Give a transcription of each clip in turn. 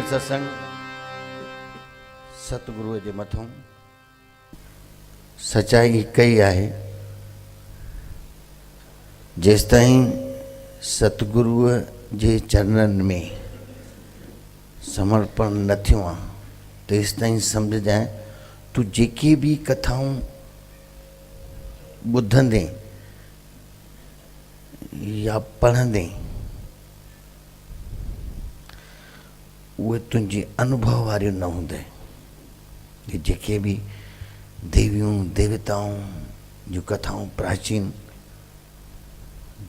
सत्संग सतगुरु जे मथों सच्चाई हिकु ई आहे। जेसिताईं सतगुरुअ जे चरणनि में समर्पण न थियो आहे तेसिताईं सम्झजांइ तूं जेके भी कथाऊं ॿुधंदे या पढ़ंदे उहे तुंहिंजे अनुभव वारियूं न हूंदे। जेके भी देवियूं देवताऊं जूं कथाऊं प्राचीन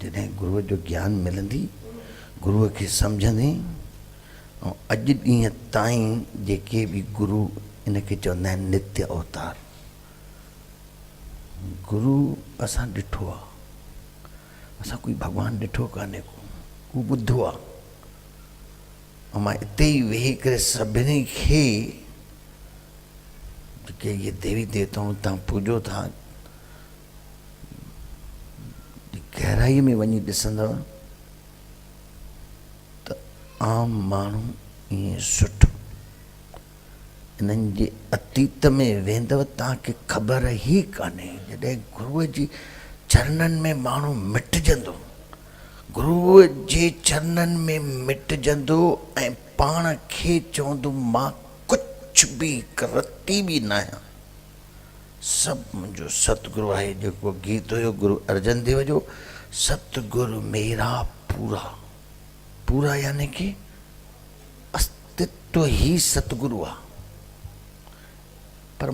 जॾहिं गुरुअ जो ज्ञान मिलंदी, गुरुअ खे सम्झंदे, ऐं अॼु ॾींहं ताईं जेके भी गुरु इनखे चवंदा आहिनि नित्य अवतार, गुरु असां ॾिठो आहे, असां कोई भॻवानु ॾिठो कान्हे को, हू ॿुधो आहे। ऐं मां हिते ई वेही करे सभिनी खे जेके इहे देवी देवताऊं तव्हां पूॼो था, गहराईअ में वञी ॾिसंदव त आम माण्हू ईअं सुठो इन्हनि जे अतीत में वेंदव तव्हांखे ख़बर ई कान्हे। जॾहिं गुरुअ जी चरणनि में माण्हू मिटिजंदो, गुरुअ जे चरणनि में मिटिजंदो ऐं पाण खे चवंदो मां कुझु बि रती बि न आहियां, सभु मुंहिंजो सतगुरु आहे। जेको गीत हुयो गुरु अर्जन देव जो, सतगुरु मेरा पूरा, पूरा यानी कि अस्तित्व ही सतगुरु आहे। पर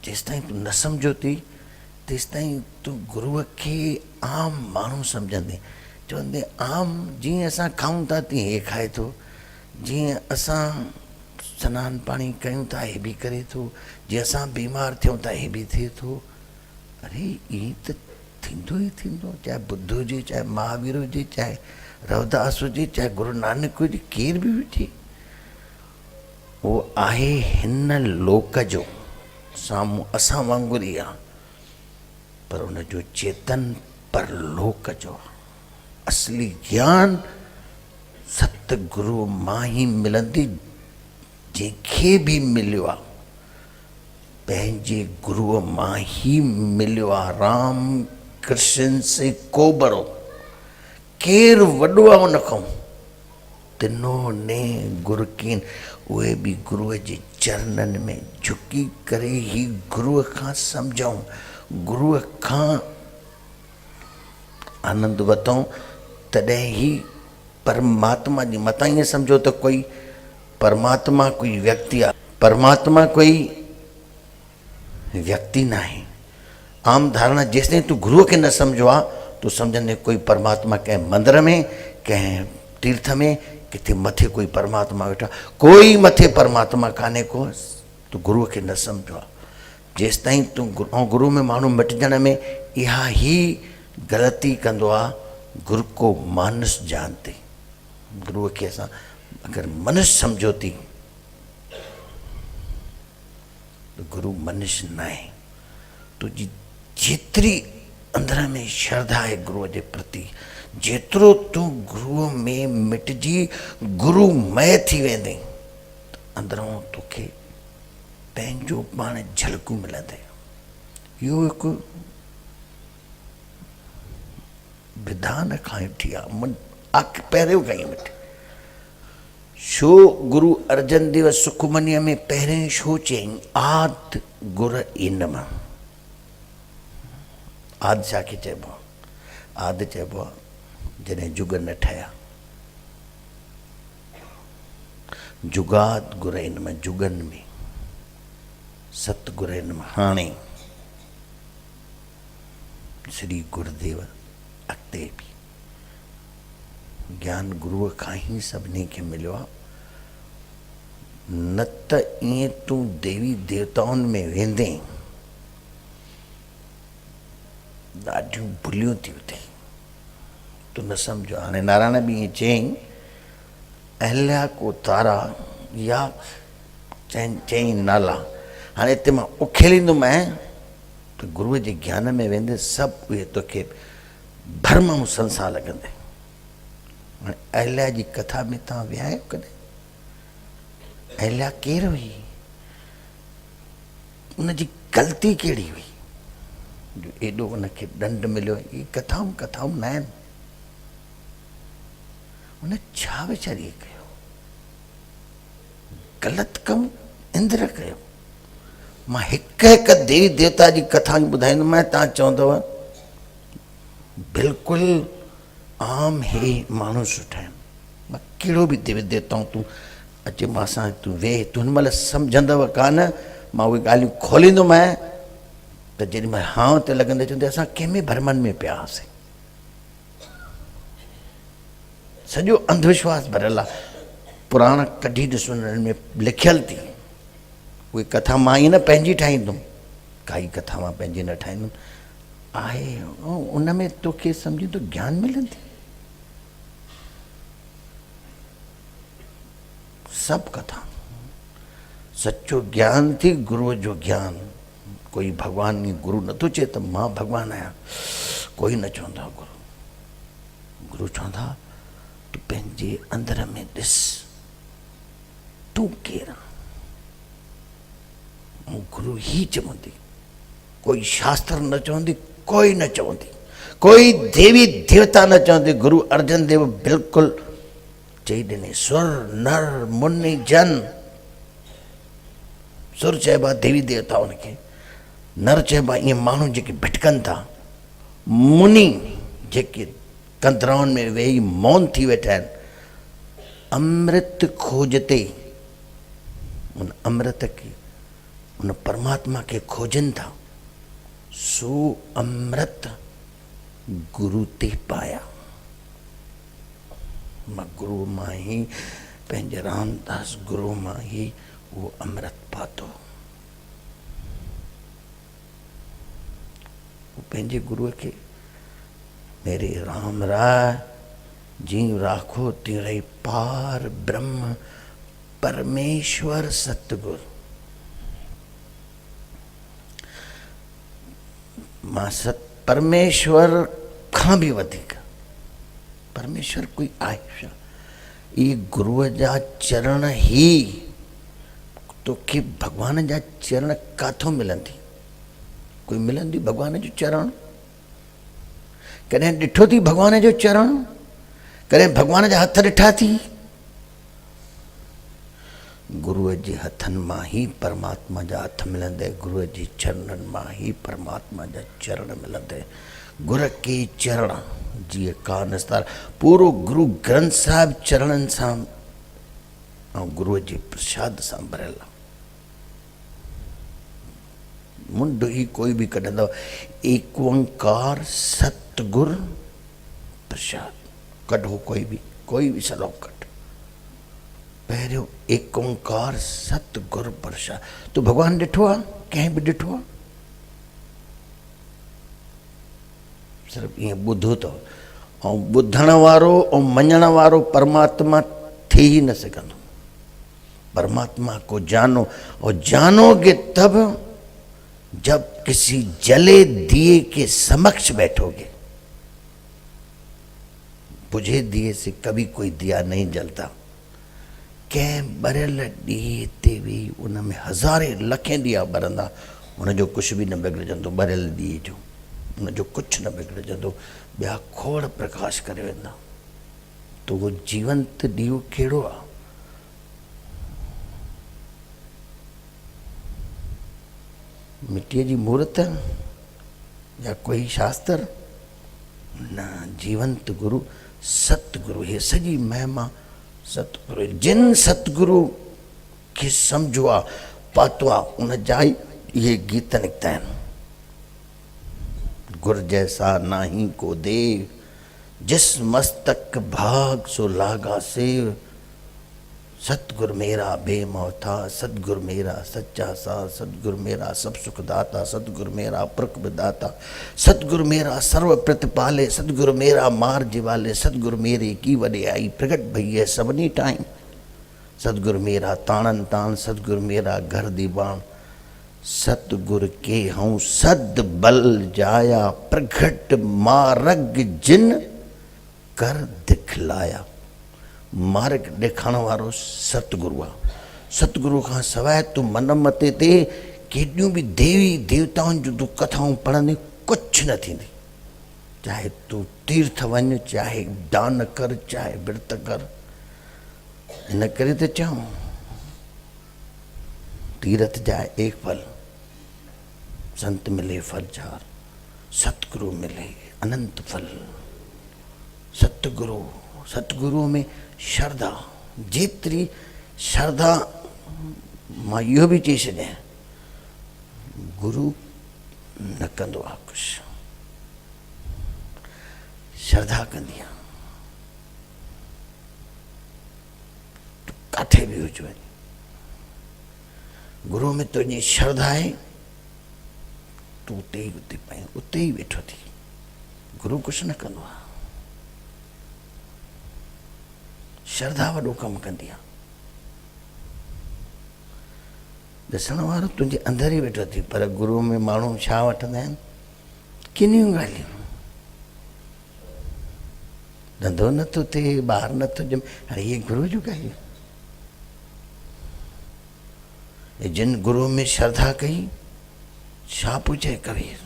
जेसिताईं तूं न सम्झो थी तेसिताईं तूं गुरुअ खे आम माण्हू सम्झंदे, चवंदे आम जीअं असां खाऊं था तीअं हे खाए थो, जीअं असां सनानु पाणी कयूं था हे बि करे थो, जीअं असां बीमार थियूं था हे बि थिए थो। अरे ईअं त थींदो ई थींदो, चाहे बुद्ध हुजे, चाहे महावीर हुजे, चाहे रविदास हुजे, चाहे गुरु नानक हुजे, केर बि हुजे, उहो आहे हिन लोक जो, साम्हूं असां वांगुरु ई आहे, पर उनजो चेतन परलोक जो आहे। असली ज्ञान सतगुरु मां ई मिलंदी। जंहिंखे बि मिलियो आहे पंहिंजे गुरुअ मां ई मिलियो आहे। राम कृष्ण से को बड़ो, केरु वॾो आहे उन खां, तिनो ने गुरु कीन। उहे बि गुरुअ जे चरणनि में झुकी करे ई गुरुअ खां सम्झूं, गुरुअ खां आनंद वठूं, तॾहिं ई परमात्मा जी मतां ईअं सम्झो त कोई परमात्मा कोई व्यक्ति आहे, परमात्मा कोई व्यक्ति न आहे। आम धारणा जेसिताईं तूं गुरुअ खे न सम्झो आहे तूं सम्झंदे कोई परमात्मा कंहिं मंदर में, कंहिं तीर्थ में, किथे मथे कोई परमात्मा वेठा, कोई मथे परमात्मा कान्हे को, तूं गुरुअ खे न सम्झो आहे। जेसिताईं तूं गुरु में माण्हू मिटजण में इहा ई ग़लती कंदो आहे। गुरु को मानस जानते, गुरुअ खे असां अगरि मनुष्य सम्झो थी त गुरु मनुष्य न आहे। तुंहिंजी जेतिरी अंदर में श्रद्धा आहे गुरुअ जे प्रति, जेतिरो तूं गुरुअ में मिटिजी गुरुमय थी वेंदे, अंदरों तोखे पंहिंजो पाण झलकूं मिलंदे। इहो हिकु विधान खां वठी आहे, पहिरियों खां ई वठी। छो गुरु अर्जन देव सुखमनीअ में पहिरें छो चयईं आद गुर इनम। आद छाखे चइबो आहे? आद चइबो आहे जॾहिं जुग न ठहिया, जुगाद गुर इनम, जुगनि में सतगुर इनम। हाणे श्री गुरुदेव अॻिते बि ज्ञान गुरुअ खां ई सभिनी खे मिलियो आहे। न त ईअं तूं देवी देवताउनि में वेंदे ॾाढियूं भुलियूं थियूं थिए, तूं न सम्झो। हाणे नारायण बि ईअं चयईं अहल्या को तारा या चयईं नाला। हाणे हिते मां उखेलींदुमि त गुरुअ जे ज्ञान में वेंदे सभु उहे तोखे भर्म ऐं संसार लॻंदे। हाणे अहल्या जी कथा में तव्हां विया आहियो कॾहिं? अहिल्या केरु हुई, उनजी ग़लती कहिड़ी हुई जो एॾो उनखे दंड मिलियो। ये कथाऊं न आहिनि। उन छा वीचारीअ कयो? ग़लति कमु इंद्र कयो। मां हिकु हिकु देवी देवता जी कथा ॿुधाईंदुमि, तव्हां चवंदव बिल्कुलु आम हे माण्हू सुठा आहिनि। मां कहिड़ो बि देवी देवताऊं तूं अचे मां सां तूं वेह, तूं हिन महिल सम्झंदव कान। मां उहे ॻाल्हियूं खोलींदोमांइ त जेॾी महिल हा त लॻंदे चवंदे असां कंहिंमें भरमनि में पिया हुआसीं। सॼो अंधविश्वास भरियल आहे। पुराण कढी ॾिसो, हुननि में लिखियल थी। उहे कथा मां ईअं न पंहिंजी ठाहींदुमि, काई कथा मां पंहिंजी न ठाहींदुमि। आहे ऐं उन में तोखे सम्झी तो ज्ञान मिलंदी। सभु कथा सच्चो ज्ञान थी, गुरुअ जो ज्ञान। कोई भॻवान ईअं गुरु नथो चए त मां भॻवानु आहियां, कोई न चवंदा गुरु। गुरु चवंदा तूं पंहिंजे अंदर में ॾिस, तूं केरु आहीं। गुरु ही चवंदी, कोई शास्त्र न चवंदी, कोई न चवंदी, कोई देवी देवता न चवंदी। गुरु अर्जन देव बिल्कुलु चई ॾिने, सुर नर मुनि जन। सुर चइबा देवी देवताउनि खे, नर चइबा ईअं माण्हू जेके भटकनि था, मुनि जेके कंदराउनि में वेही मौन थी वेठा आहिनि, अमृत खोजते, उन अमृत खे, उन परमात्मा खे खोजनि था। सो अमृत गुरु ते पाया। मां गुरु मां ही, पंहिंजे रामदास गुरु मां ही वो अमृत पातो। वो पंहिंजे गुरुअ खे, मेरे राम राय जीव राखो तेरे पार ब्रह्म परमेश्वर सतगुरु। मां परमेश्वर खां बि वधीक, परमेश्वर कोई आहे छा? ये गुरुअ जा चरण ही तोखे भगवान जा चरण काथों मिलंदी? कोई मिलंदी भगवान जो चरण? कॾहिं ॾिठो थी भगवान जो चरण? कॾहिं भगवान जा हथ ॾिठा थी? गुरुअ जे हथनि मां ही परमात्मा जा हथ मिलंदे, गुरुअ जे चरणनि मां ही परमात्मा जा चरण मिलंदे। गुर के चरण जीअं का नस्तार। पूरो गुरु ग्रंथ साहिब चरणनि सां ऐं गुरुअ जे प्रसाद सां भरियल आहे। मुंड ही कोई भी कढंदव, एक ओंकार सतगुर प्रसाद कढो, कोई भी सलोक कढ। पहिरियों एक ओंकार सतगुर प्रसाद। तो भगवान ॾिठो आहे? कंहिं बि ॾिठो आहे? सिर्फ़ु ईअं ॿुधो अथव। ऐं ॿुधण वारो ऐं मञण वारो परमात्मा थी ही न सघंदो। परमात्मा को जानो, और जानोगे तब जब किसी जले दिए के समक्ष बैठोगे। बुझे दिए से कभी कोई दिया नहीं जलता। कंहिं ॿरियल ॾीए ते बि उन में हज़ारे लखें ॾीआ ॿरंदा, उनजो कुझु बि न बिगड़जंदो। ॿरियल ॾीए जो उनजो कुझु न बिगड़जंदो, ॿिया खोड़ प्रकाश करे वेंदा। तो वो जीवंत ॾीओ कहिड़ो आहे? मिट्टीअ जी मूर्त या कोई शास्त्र? न, जीवंत गुरु सतगुरु। हे सॼी महिमा सतगुरु। जिन सतगुरु खे सम्झो आहे, पातो आहे, उन जा इहे गीत निकिता आहिनि। गुर जैसा नाही को देव, जिस मस्तक भाग सो लागा सेव। सतगुर मेरा बेमौत था, सतगुर मेरा सच्चा सा, सतगुर मेरा सब सुख दाता, सतगुर मेरा पुरख विदाता, सतगुर मेरा सर्व प्रतिपाले, सतगुर मेरा मार जिवाले, सतगुर मेरे की वॾियाई प्रगट भई है सभिनी टाइम। सतगुर मेरा ताणन ताण, सतगुर मेरा घर दीवान। सतगुर के हूँ सद बल जाया, प्रगट मार्ग जिन कर दिखलाया। मार्ग ॾेखारण वारो सतगुरु आहे। सतगुरु खां सवाइ तूं मन मते ते केॾियूं बि देवी देवताउनि जूं तूं कथाऊं पढ़ंदी कुझु न थींदी। चाहे तूं तीर्थ वञ, चाहे दान कर, चाहे विर्त कर। इन करे त चऊं तीर्थ जाए एक फल, संत मिले फल चार, सतगुरु मिले अनंत फल। सतगुरु, सतगुरु में श्रद्धा, जेतिरी श्रद्धा, मां इहो बि चई छॾियां गुरु न कंदो आहे कुझु, श्रद्धा कंदी आहे। तूं काथे बि हुज वञ, गुरु में तुंहिंजी श्रद्धा आहे, तूं उते ई वेठो थी। गुरु कुझु न कंदो आहे, श्रद्धा वॾो कमु कंदी आहे। ॾिसण वारो तुंहिंजे अंदरि ई वेठो थी। पर गुरू में माण्हू छा वठंदा आहिनि, किनियूं ॻाल्हियूं। धंधो नथो थिए, ॿार नथो ॼमे, हाणे इहे गुरू जूं ॻाल्हियूं। जिन गुरू में श्रद्धा कई, छा पूछे कबीर,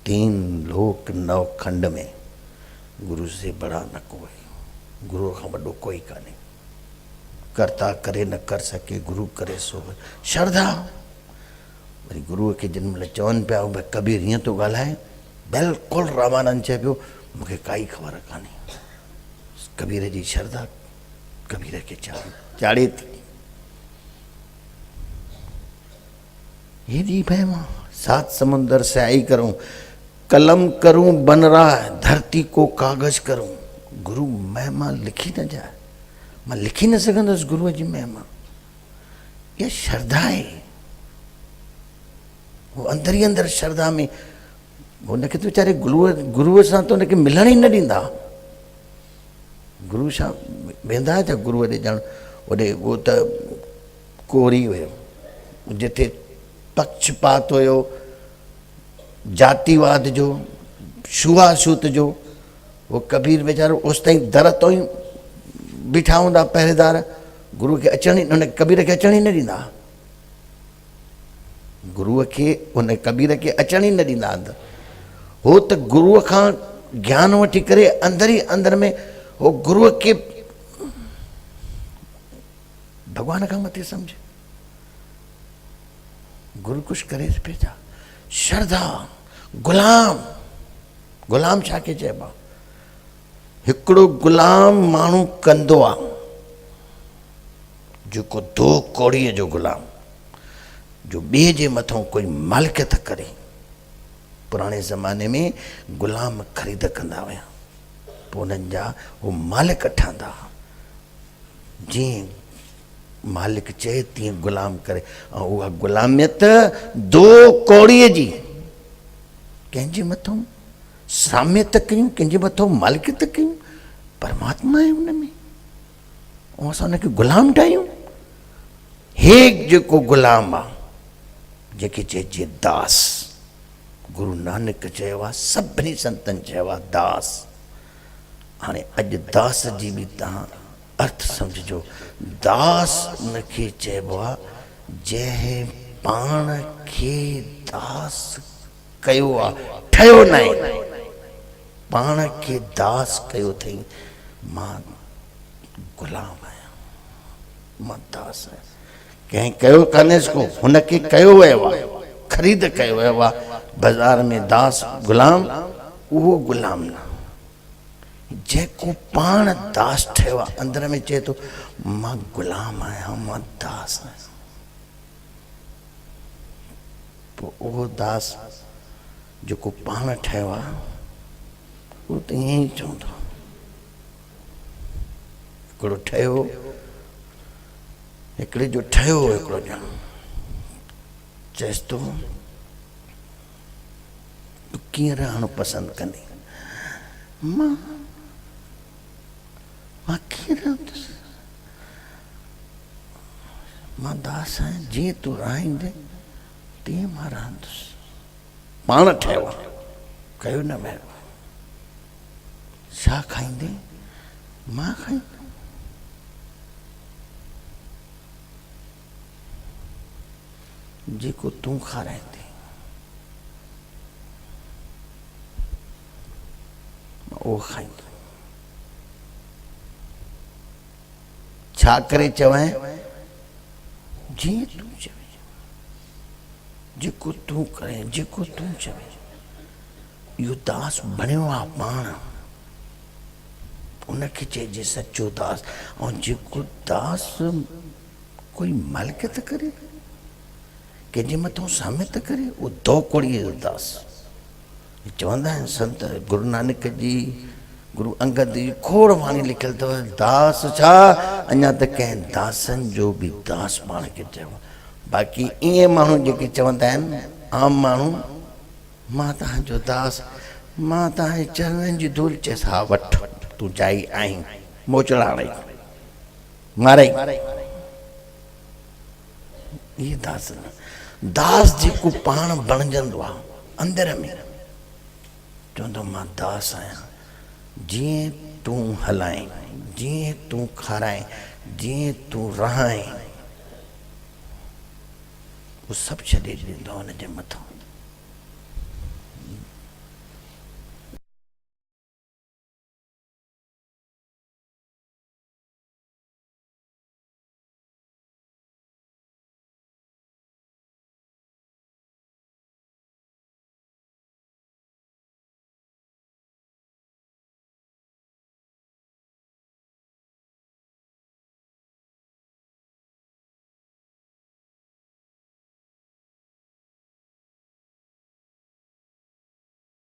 3 लोक 9 खंड में गुरु से बड़ा न कोई, गुरु खां वॾो कोई कान्हे। करता करे न कर सके, गुरु करे सो श्रद्धा। वरी गुरुअ खे जिन महिल चवनि पिया भई कबीर हीअं थो ॻाल्हाए, बिल्कुलु रामानंद चए पियो मूंखे काई ख़बर कान्हे। कबीर जी श्रद्धा कबीर खे चाड़े थी। हेॾी महिमा, 7 समुंदर से आई करूं, कलम करूं बन रहा है, धरती को कागज करूं। गुरु महिमा लिखी न जाए, मां लिखी न सघंदुसि गुरूअ जी महिमा। इहा श्रद्धा आहे, वो अंदर ही अंदर श्रद्धा में। हुनखे त वीचारे गुरूअ सां त हुनखे मिलण ई न ॾींदा। गुरू सां वेंदा छा गुरूअ ॾे ॼण? होॾे उहो त कोरी हुयो, जिथे पक्षपात हुयो, जातिवाद जो, छुआछूत जो। वो कबीर वीचारो उस ताईं दर तो ई बीठा हूंदा पहरेदार, गुरू खे अचण ई हुन कबीर खे अचण ई न ॾींदा। गुरूअ खे हुन कबीर खे अचण ई न ॾींदा अंदरि। हो त गुरूअ खां ज्ञान वठी करे अंदरि ई अंदरि में हो गुरूअ खे भॻवान खां मथे सम्झे। गुरु कुझु करे पिए छा? श्रद्धा। गुलाम, गुलाम छा खे चइबो आहे? हिकिड़ो गुलाम माण्हू कंदो आहे जेको 2 कौड़ीअ जो गुलाम, जो ॿिए जे मथां कोई मालिकियत करे। पुराणे ज़माने में गुलाम ख़रीद कंदा हुया, पोइ उन्हनि जा उहो मालिक ठहंदा। जीअं मालिक चए तीअं गुलाम करे। ऐं उहा गुलामियत 2 कौड़ीअ जी, कंहिंजे मथां साम्यत कयूं, कंहिंजे मथां मालिकियत कयूं, परमात्मा आहे हुन में, ऐं असां हुनखे गुलाम ठाहियूं। हे जेको गुलाम आहे, जंहिंखे चइजे दास। गुरु नानक चयो आहे, सभिनी संतनि चयो आहे दास। हाणे अॼु दास जी बि तव्हां अर्थ सम्झो। दास उनखे चइबो आहे जंहिं पाण खे दास कयो आहे, ठहियो न आहे, पाण खे दास कयो अथई। मां गुलाम आहियां, मां दास आहियां। कंहिं कयो कान्हेसि को, हुनखे कयो वियो आहे, ख़रीद कयो वियो आहे बाज़ार में। दास गुलाम, उहो गुलाम न। जेको पाण दास ठहियो आहे, अंदर में चए थो मां गुलाम आहियां, मां दास आहियां। पोइ उहो दास जेको पाण ठहियो आहे, उहो त ईअं ई चवंदो। हिकिड़ो ठहियो, हिकिड़े जो ठहियो हिकिड़ो ॼण चएसि थो तूं कीअं रहणु पसंदि कंदी? मां कीअं रहंदुसि? मां दास आहियां, जीअं तूं रहाईंदे तीअं मां रहंदुसि। पाण ठहियो आहे, कयो न वियो। छा खाईंदे? मां खाईंदुमि। जेको तूं खाराईंदे उहो खाईंदो। छा करे चवां? जीअं तूं चवे, जेको तूं करे, जेको तूं चवे। इहो दास बणियो आहे पाण, उनखे चइजे सचो दास। ऐं जेको दास कोई मालिकियत करे, कंहिंजे मथां सामियत करे, उहो दौकड़ीअ जो दास। चवंदा आहिनि संत गुरु नानक जी, गुरु अंगद जी खोड़ वाणी लिखियल अथव, दास छा, अञा त कंहिं दासनि जो बि दास पाण खे चयो। बाक़ी ईअं माण्हू जेके चवंदा आहिनि, आम माण्हू, मां तव्हांजो दास, मां तव्हांजे चरणनि जी धूल, चएसि हा वठ, तूं जाई आहीं, मोचड़ा हणाई, माराई। इहे दास न। दास जेको पाण बणजंदो आहे अंदर में, चवंदो मां दास आहियां, जीअं तूं हलाएं, जीअं तूं खाराएं, जीअं तूं रहाएं, उहो सभु छॾे ॾींदो हुनजे मथां।